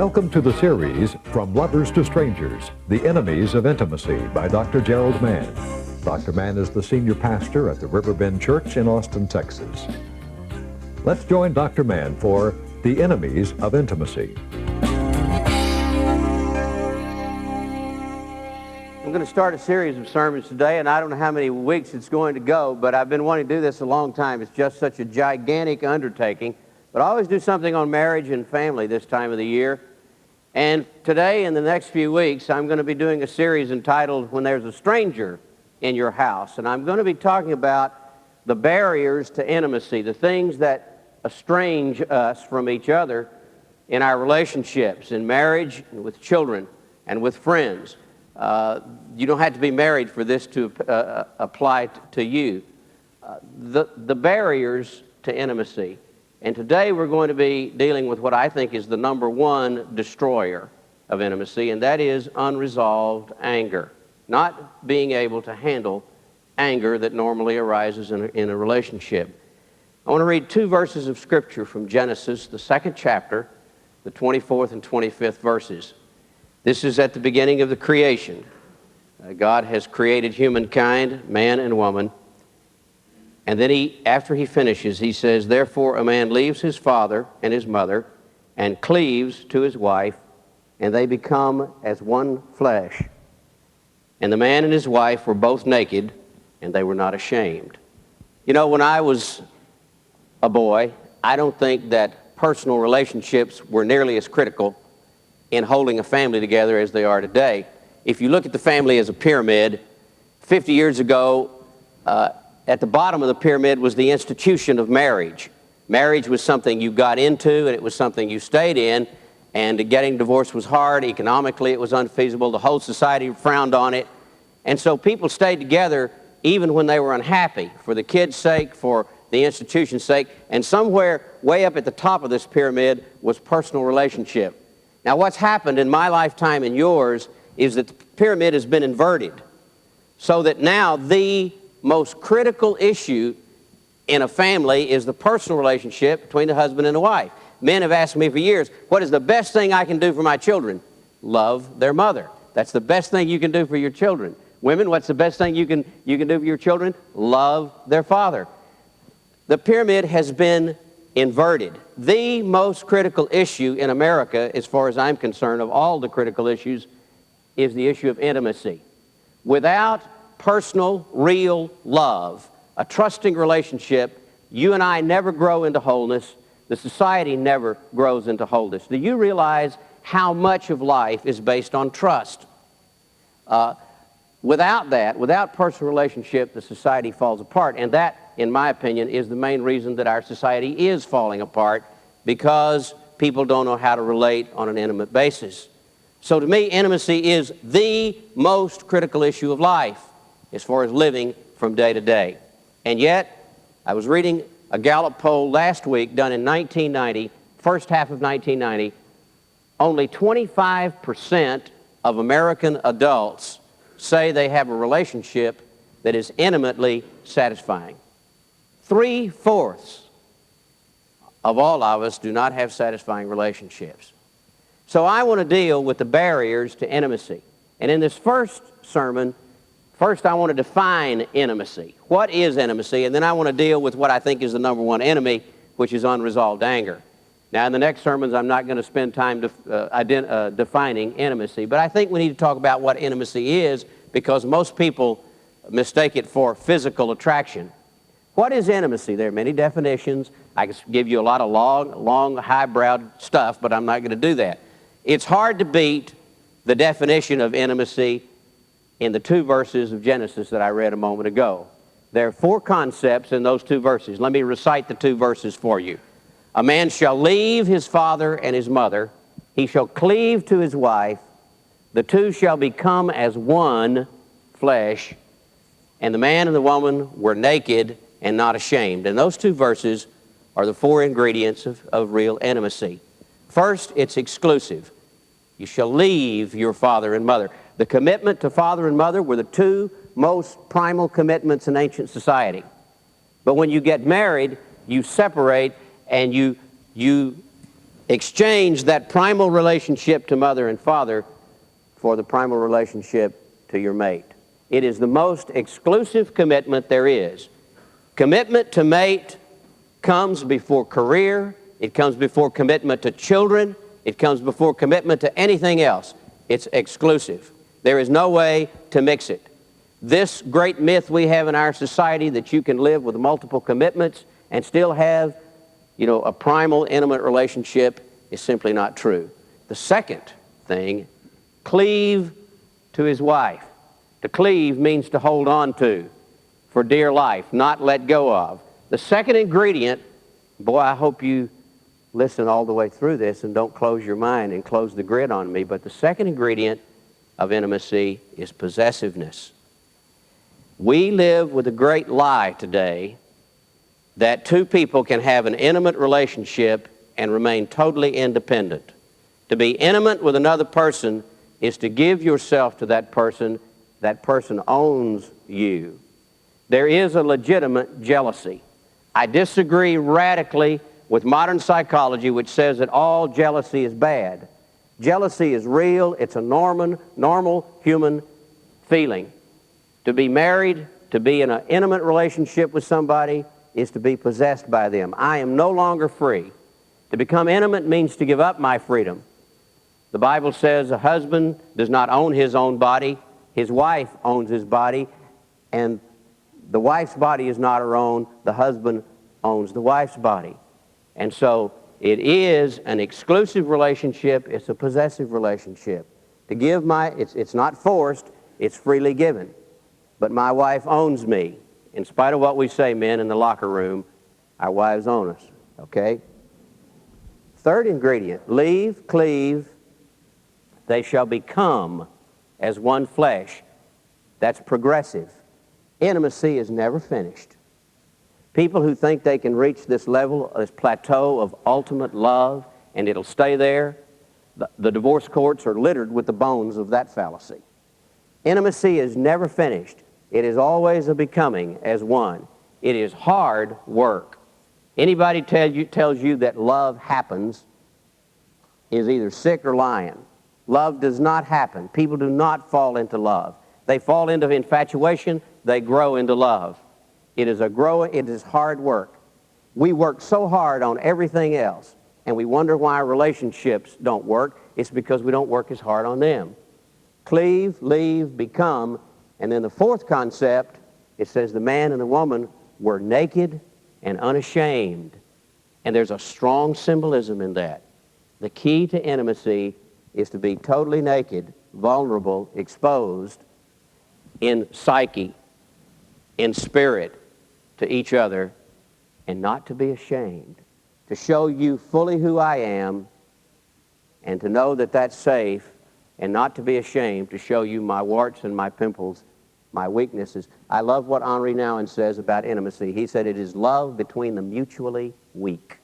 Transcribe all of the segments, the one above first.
Welcome to the series, From Lovers to Strangers, The Enemies of Intimacy by Dr. Gerald Mann. Dr. Mann is the senior pastor at the Riverbend Church in Austin, Texas. Let's join Dr. Mann for The Enemies of Intimacy. I'm going to start a series of sermons today, and I don't know how many weeks it's going to go, but I've been wanting to do this a long time. It's just such a gigantic undertaking. But I always do something on marriage and family this time of the year. And today, in the next few weeks, I'm going to be doing a series entitled When There's a Stranger in Your House. And I'm going to be talking about the barriers to intimacy, the things that estrange us from each other in our relationships, in marriage, and with children, and with friends. You don't have to be married for this to apply to you. The barriers to intimacy. And today we're going to be dealing with what I think is the number one destroyer of intimacy, and that is unresolved anger. Not being able to handle anger that normally arises in a relationship. I want to read two verses of Scripture from Genesis, the 2nd chapter, the 24th and 25th verses. This is at the beginning of the creation. God has created humankind, man and woman. And then after he finishes, he says, "Therefore a man leaves his father and his mother and cleaves to his wife, and they become as one flesh. And the man and his wife were both naked, and they were not ashamed." You know, when I was a boy, I don't think that personal relationships were nearly as critical in holding a family together as they are today. If you look at the family as a pyramid, 50 years ago, at the bottom of the pyramid was the institution of marriage. Marriage was something you got into, and it was something you stayed in, and getting divorced was hard. Economically, it was unfeasible. The whole society frowned on it. And so people stayed together even when they were unhappy, for the kids' sake, for the institution's sake. And somewhere way up at the top of this pyramid was personal relationship. Now, what's happened in my lifetime and yours is that the pyramid has been inverted, so that now the most critical issue in a family is the personal relationship between the husband and the wife. Men have asked me for years, what is the best thing I can do for my children? Love their mother. That's the best thing you can do for your children. Women, what's the best thing you can do for your children? Love their father. The pyramid has been inverted. The most critical issue in America, as far as I'm concerned, of all the critical issues, is the issue of intimacy. Without personal, real love, a trusting relationship, you and I never grow into wholeness. The society never grows into wholeness. Do you realize how much of life is based on trust? Without that, without personal relationship, the society falls apart. And that, in my opinion, is the main reason that our society is falling apart, because people don't know how to relate on an intimate basis. So to me, intimacy is the most critical issue of life as far as living from day to day. And yet, I was reading a Gallup poll last week done in 1990, first half of 1990, only 25% of American adults say they have a relationship that is intimately satisfying. 3/4 of all of us do not have satisfying relationships. So I want to deal with the barriers to intimacy. And in this first sermon, first I want to define intimacy. What is intimacy? And then I want to deal with what I think is the number one enemy, which is unresolved anger. Now, in the next sermons, I'm not going to spend time defining intimacy, but I think we need to talk about what intimacy is, because most people mistake it for physical attraction. What is intimacy? There are many definitions. I can give you a lot of long, highbrow stuff, but I'm not going to do that. It's hard to beat the definition of intimacy in the two verses of Genesis that I read a moment ago. There are 4 concepts in those 2 verses. Let me recite the 2 verses for you. A man shall leave his father and his mother. He shall cleave to his wife. The two shall become as one flesh. And the man and the woman were naked and not ashamed. And those 2 verses are the 4 ingredients of real intimacy. First, it's exclusive. You shall leave your father and mother. The commitment to father and mother were the 2 most primal commitments in ancient society. But when you get married, you separate, and you Exchange that primal relationship to mother and father for the primal relationship to your mate. It is the most exclusive commitment there is. Commitment to mate comes before career. It comes before commitment to children. It comes before commitment to anything else. It's exclusive. There is no way to mix it. This great myth we have in our society that you can live with multiple commitments and still have, a primal, intimate relationship is simply not true. The second thing, cleave to his wife. To cleave means to hold on to for dear life, not let go of. The second ingredient, boy, I hope you listen all the way through this and don't close your mind and close the grid on me, but the second ingredient of intimacy is possessiveness. We live with a great lie today that two people can have an intimate relationship and remain totally independent. To be intimate with another person is to give yourself to that person. That person owns you. There is a legitimate jealousy. I disagree radically with modern psychology, which says that all jealousy is bad. Jealousy is real. It's a normal human feeling. To be married, to be in an intimate relationship with somebody, is to be possessed by them. I am no longer free. To become intimate means to give up my freedom. The Bible says a husband does not own his own body. His wife owns his body, and the wife's body is not her own. The husband owns the wife's body. And so it is an exclusive relationship. It's a possessive relationship. To give it's not forced, it's freely given. But my wife owns me. In spite of what we say, men, in the locker room, our wives own us, okay? Third ingredient, leave, cleave, they shall become as one flesh. That's progressive. Intimacy is never finished. People who think they can reach this level, this plateau of ultimate love, and it'll stay there, the divorce courts are littered with the bones of that fallacy. Intimacy is never finished. It is always a becoming as one. It is hard work. Anybody tells you that love happens is either sick or lying. Love does not happen. People do not fall into love. They fall into infatuation. They grow into love. It is hard work. We work so hard on everything else, and we wonder why our relationships don't work. It's because we don't work as hard on them. Cleave, leave, become. And then the fourth concept, it says the man and the woman were naked and unashamed. And there's a strong symbolism in that. The key to intimacy is to be totally naked, vulnerable, exposed in psyche, in spirit to each other, and not to be ashamed. To show you fully who I am, and to know that that's safe, and not to be ashamed to show you my warts and my pimples, my weaknesses. I love what Henri Nouwen says about intimacy. He said it is love between the mutually weak.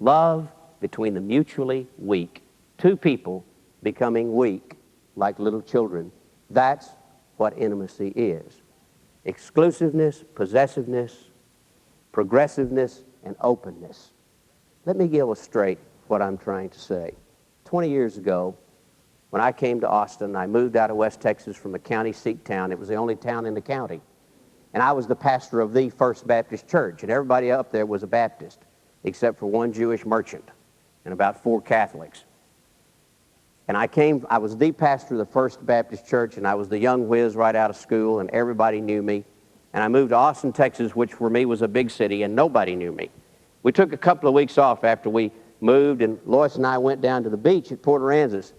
Love between the mutually weak. Two people becoming weak like little children. That's what intimacy is. Exclusiveness, possessiveness, progressiveness, and openness. Let me illustrate what I'm trying to say. 20 years ago, when I came to Austin, I moved out of West Texas from a county seat town. It was the only town in the county. And I was the pastor of the First Baptist Church, and everybody up there was a Baptist, except for one Jewish merchant and about 4 Catholics. And I was the pastor of the First Baptist Church, and I was the young whiz right out of school, and everybody knew me. And I moved to Austin, Texas, which for me was a big city, and nobody knew me. We took a couple of weeks off after we moved, and Lois and I went down to the beach at Port Aransas.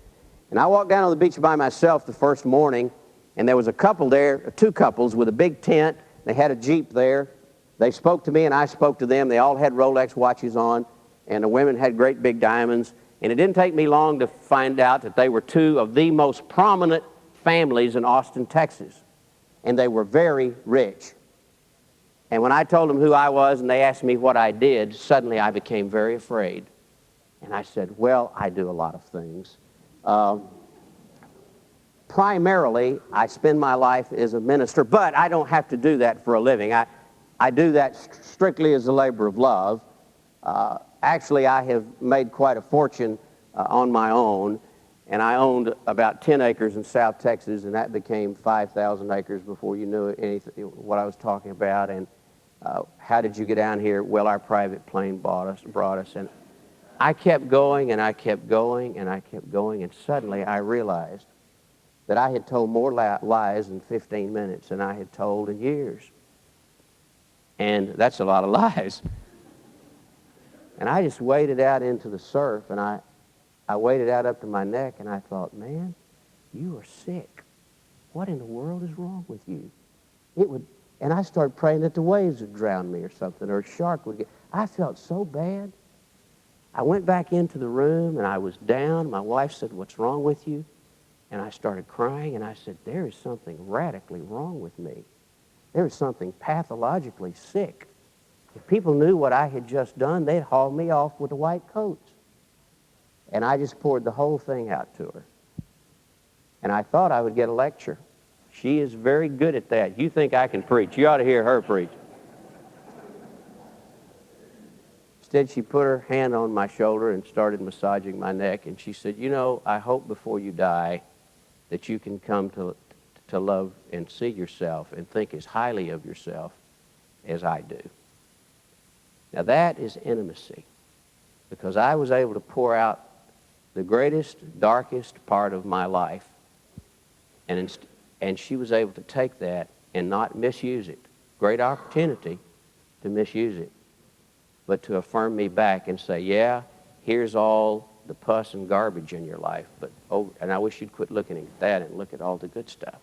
And I walked down on the beach by myself the first morning, and there was a couple there, 2 couples with a big tent. They had a Jeep there. They spoke to me, and I spoke to them. They all had Rolex watches on, and the women had great big diamonds. And it didn't take me long to find out that they were 2 of the most prominent families in Austin, Texas. And they were very rich. And when I told them who I was and they asked me what I did, suddenly I became very afraid. And I said, well, I do a lot of things. Primarily, I spend my life as a minister, but I don't have to do that for a living. I do that strictly as a labor of love. Actually, I have made quite a fortune on my own, and I owned about 10 acres in South Texas, and that became 5,000 acres before you knew anything, what I was talking about. And how did you get down here? Well, our private plane brought us, and I kept going, and I kept going, and I kept going, and suddenly I realized that I had told more lies in 15 minutes than I had told in years. And that's a lot of lies. And I just waded out into the surf, and I waded out up to my neck, and I thought, man, you are sick. What in the world is wrong with you? And I started praying that the waves would drown me or something, or a shark would get. I felt so bad. I went back into the room, and I was down. My wife said, what's wrong with you? And I started crying, and I said, there is something radically wrong with me. There is something pathologically sick. If people knew what I had just done, they'd haul me off with the white coats. And I just poured the whole thing out to her. And I thought I would get a lecture. She is very good at that. You think I can preach. You ought to hear her preach. Instead, she put her hand on my shoulder and started massaging my neck. And she said, you know, I hope before you die that you can come to love and see yourself and think as highly of yourself as I do. Now that is intimacy, because I was able to pour out the greatest, darkest part of my life, and she was able to take that and not misuse it. Great opportunity to misuse it, but to affirm me back and say, yeah, here's all the pus and garbage in your life, and I wish you'd quit looking at that and look at all the good stuff.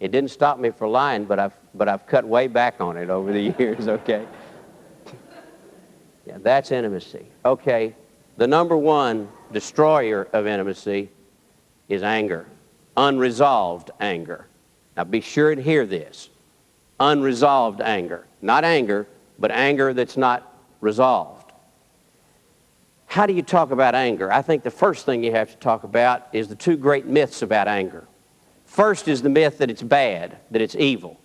It didn't stop me from lying, but I've cut way back on it over the years, okay? Yeah, that's intimacy. Okay, the number one destroyer of intimacy is anger. Unresolved anger. Now be sure to hear this. Unresolved anger. Not anger, but anger that's not resolved. How do you talk about anger? I think the first thing you have to talk about is the two great myths about anger. First is the myth that it's bad, that it's evil.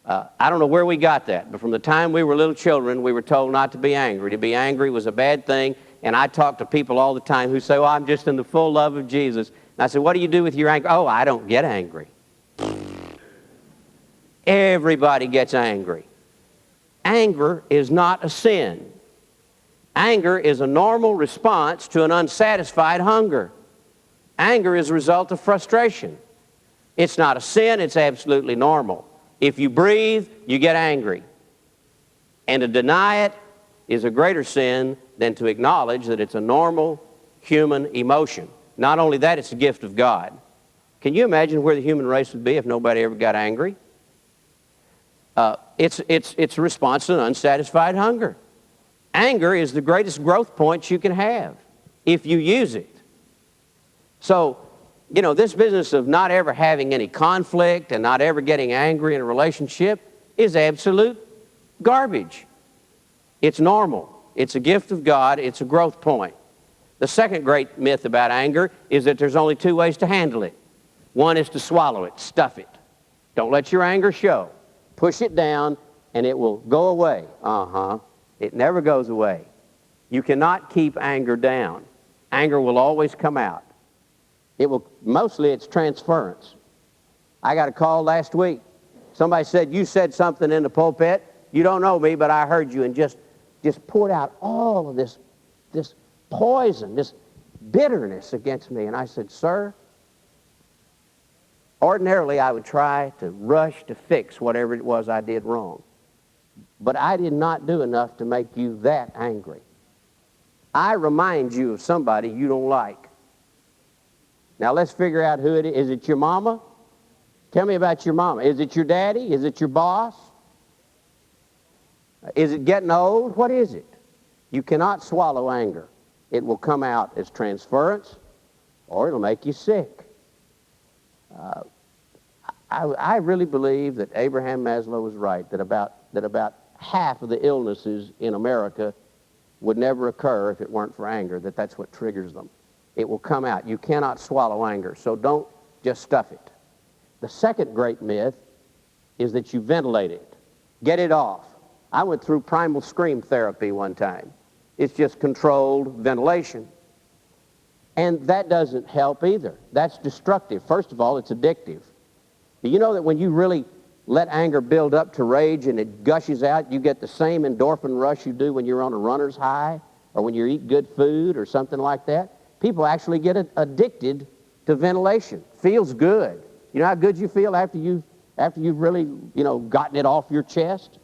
I don't know where we got that, but from the time we were little children, we were told not to be angry. To be angry was a bad thing, and I talk to people all the time who say, well, I'm just in the full love of Jesus. And I said, what do you do with your anger? Oh, I don't get angry. Everybody gets angry. Anger is not a sin. Anger is a normal response to an unsatisfied hunger. Anger is a result of frustration. It's not a sin, it's absolutely normal. If you breathe, you get angry. And to deny it is a greater sin than to acknowledge that it's a normal human emotion. Not only that, it's a gift of God. Can you imagine where the human race would be if nobody ever got angry? It's a response to an unsatisfied hunger. Anger is the greatest growth point you can have if you use it. So, you know, this business of not ever having any conflict and not ever getting angry in a relationship is absolute garbage. It's normal. It's a gift of God. It's a growth point. The second great myth about anger is that there's only two ways to handle it. One is to swallow it, stuff it. Don't let your anger show. Push it down and it will go away. It never goes away. You cannot keep anger down. Anger will always come out. Mostly it's transference. I got a call last week. Somebody said, you said something in the pulpit. You don't know me, but I heard you, and just poured out all of this poison, this bitterness against me. And I said, sir, ordinarily I would try to rush to fix whatever it was I did wrong. But I did not do enough to make you that angry. I remind you of somebody you don't like. Now let's figure out who it is. Is it your mama? Tell me about your mama. Is it your daddy? Is it your boss? Is it getting old? What is it? You cannot swallow anger. It will come out as transference, or it'll make you sick. I really believe that Abraham Maslow was right, that about half of the illnesses in America would never occur if it weren't for anger, that's what triggers them. It will come out. You cannot swallow anger, so don't just stuff it. The second great myth is that you ventilate it. Get it off. I went through primal scream therapy one time. It's just controlled ventilation. And that doesn't help either. That's destructive. First of all, it's addictive. Do you know that when you really let anger build up to rage and it gushes out, you get the same endorphin rush you do when you're on a runner's high or when you eat good food or something like that? People actually get addicted to ventilation. Feels good. You know how good you feel after you've really, gotten it off your chest?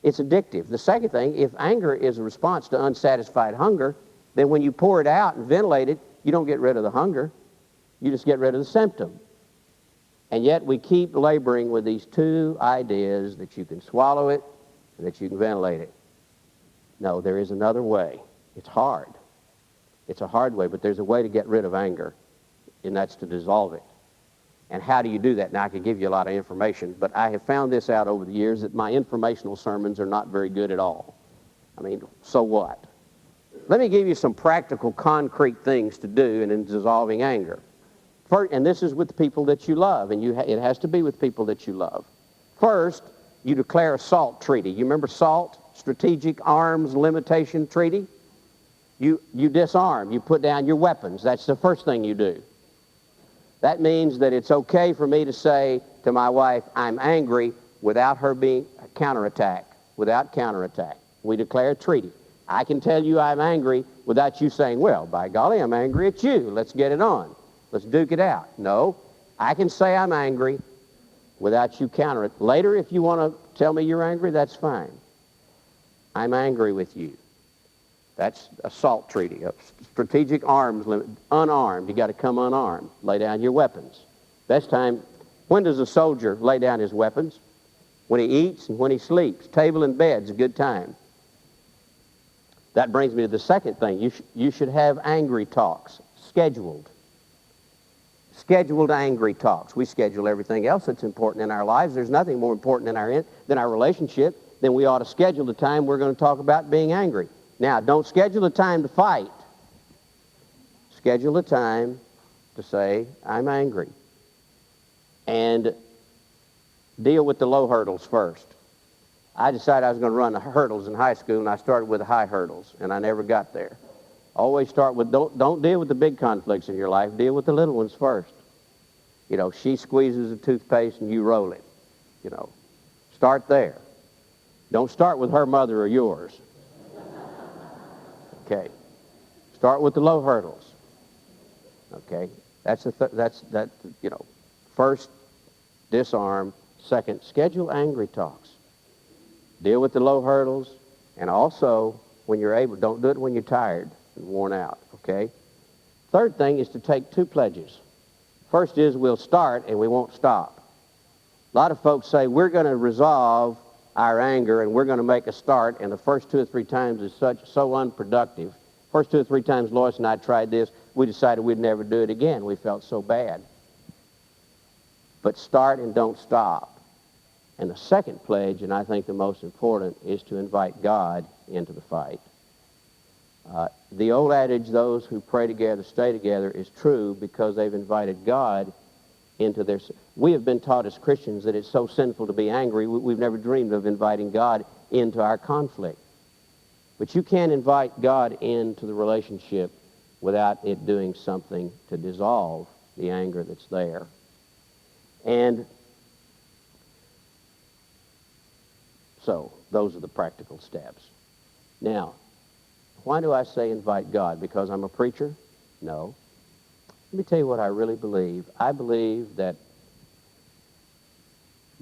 It's addictive. The second thing, if anger is a response to unsatisfied hunger, then when you pour it out and ventilate it, you don't get rid of the hunger. You just get rid of the symptom. And yet we keep laboring with these two ideas that you can swallow it and that you can ventilate it. No, there is another way. It's hard. It's a hard way, but there's a way to get rid of anger, and that's to dissolve it. And how do you do that? Now, I could give you a lot of information, but I have found this out over the years that my informational sermons are not very good at all. I mean, so what? Let me give you some practical, concrete things to do in dissolving anger. First, and this is with the people that you love, and it has to be with people that you love. First, you declare a SALT treaty. You remember SALT? Strategic Arms Limitation Treaty? You disarm. You put down your weapons. That's the first thing you do. That means that it's okay for me to say to my wife, I'm angry, without her being counterattack. We declare a treaty. I can tell you I'm angry without you saying, well, by golly, I'm angry at you. Let's get it on. Let's duke it out. No, I can say I'm angry without you counter it. Later, if you want to tell me you're angry, that's fine. I'm angry with you. That's a SALT treaty, a strategic arms limit, unarmed. You got to come unarmed. Lay down your weapons. Best time, when does a soldier lay down his weapons? When he eats and when he sleeps. Table and bed's a good time. That brings me to the second thing. You should have angry talks, scheduled. Scheduled angry talks. We schedule everything else that's important in our lives. There's nothing more important than our relationship. Then we ought to schedule the time we're going to talk about being angry. Now, don't schedule a time to fight. Schedule a time to say, I'm angry. And deal with the low hurdles first. I decided I was going to run the hurdles in high school, and I started with the high hurdles, and I never got there. Always start with, don't deal with the big conflicts in your life. Deal with the little ones first. She squeezes a toothpaste and you roll it. Start there. Don't start with her mother or yours. Okay. Start with the low hurdles. Okay. First, disarm. Second, schedule angry talks. Deal with the low hurdles, and also, when you're able, don't do it when you're tired and worn out, okay? Third thing is to take two pledges. First is we'll start and we won't stop. A lot of folks say we're going to resolve our anger and we're going to make a start, and the first 2 or 3 times is so unproductive. First 2 or 3 times Lois and I tried this, we decided we'd never do it again. We felt so bad. But start and don't stop. And the second pledge, and I think the most important, is to invite God into the fight. The old adage, those who pray together stay together, is true because they've invited God into their... We have been taught as Christians that it's so sinful to be angry, we've never dreamed of inviting God into our conflict. But you can't invite God into the relationship without it doing something to dissolve the anger that's there. And so, those are the practical steps. Now, why do I say invite God? Because I'm a preacher? No. Let me tell you what I really believe. I believe that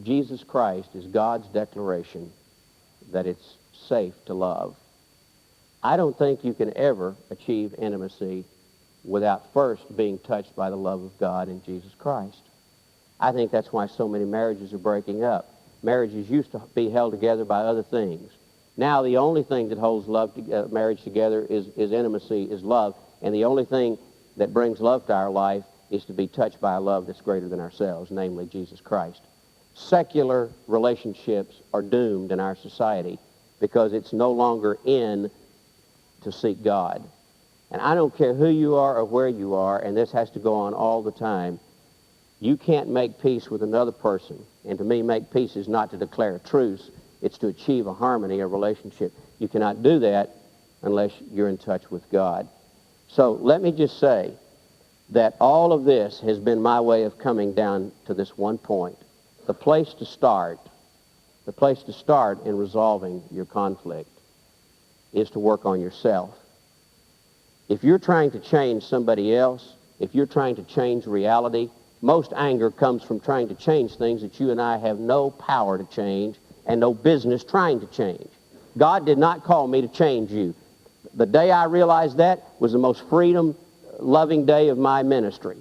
Jesus Christ is God's declaration that it's safe to love. I don't think you can ever achieve intimacy without first being touched by the love of God in Jesus Christ. I think that's why so many marriages are breaking up. Marriages used to be held together by other things. Now the only thing that holds marriage together is intimacy, is love. And the only thing that brings love to our life is to be touched by a love that's greater than ourselves, namely Jesus Christ. Secular relationships are doomed in our society because it's no longer in to seek God. And I don't care who you are or where you are, and this has to go on all the time. You can't make peace with another person. And to me, make peace is not to declare a truce. It's to achieve a harmony, a relationship. You cannot do that unless you're in touch with God. So let me just say that all of this has been my way of coming down to this one point. The place to start in resolving your conflict is to work on yourself. If you're trying to change somebody else, if you're trying to change reality, most anger comes from trying to change things that you and I have no power to change and no business trying to change. God did not call me to change you. The day I realized that was the most freedom-loving day of my ministry.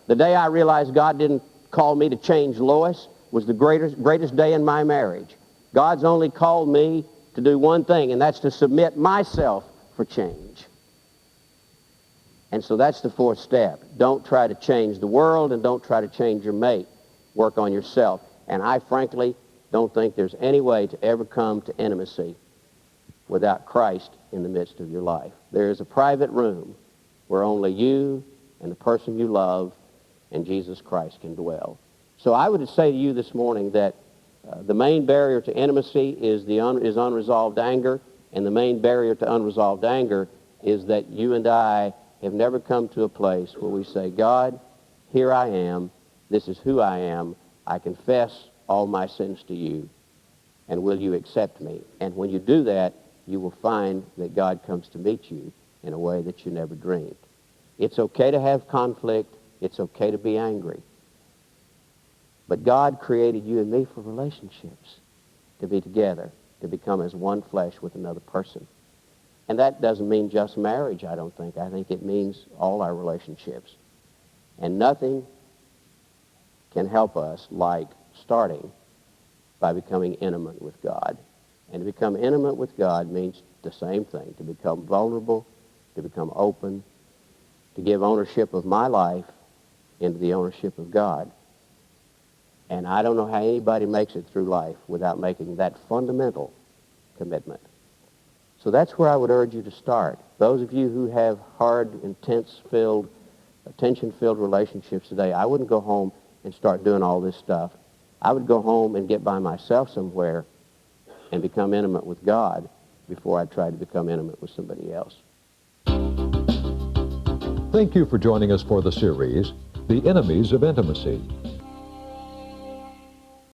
The day I realized God didn't call me to change Lois was the greatest day in my marriage. God's only called me to do one thing, and that's to submit myself for change. And so that's the fourth step. Don't try to change the world, and don't try to change your mate. Work on yourself. And I frankly don't think there's any way to ever come to intimacy without Christ in the midst of your life. There is a private room where only you and the person you love and Jesus Christ can dwell. So I would say to you this morning that the main barrier to intimacy is unresolved anger, and the main barrier to unresolved anger is that you and I have never come to a place where we say, God, here I am, this is who I am, I confess all my sins to you, and will you accept me? And when you do that, you will find that God comes to meet you in a way that you never dreamed. It's okay to have conflict, it's okay to be angry. But God created you and me for relationships, to be together, to become as one flesh with another person. And that doesn't mean just marriage, I don't think. I think it means all our relationships. And nothing can help us like starting by becoming intimate with God. And to become intimate with God means the same thing, to become vulnerable, to become open, to give ownership of my life into the ownership of God. And I don't know how anybody makes it through life without making that fundamental commitment. So that's where I would urge you to start. Those of you who have hard, tension-filled relationships today, I wouldn't go home and start doing all this stuff. I would go home and get by myself somewhere and become intimate with God before I try to become intimate with somebody else. Thank you for joining us for the series, The Enemies of Intimacy.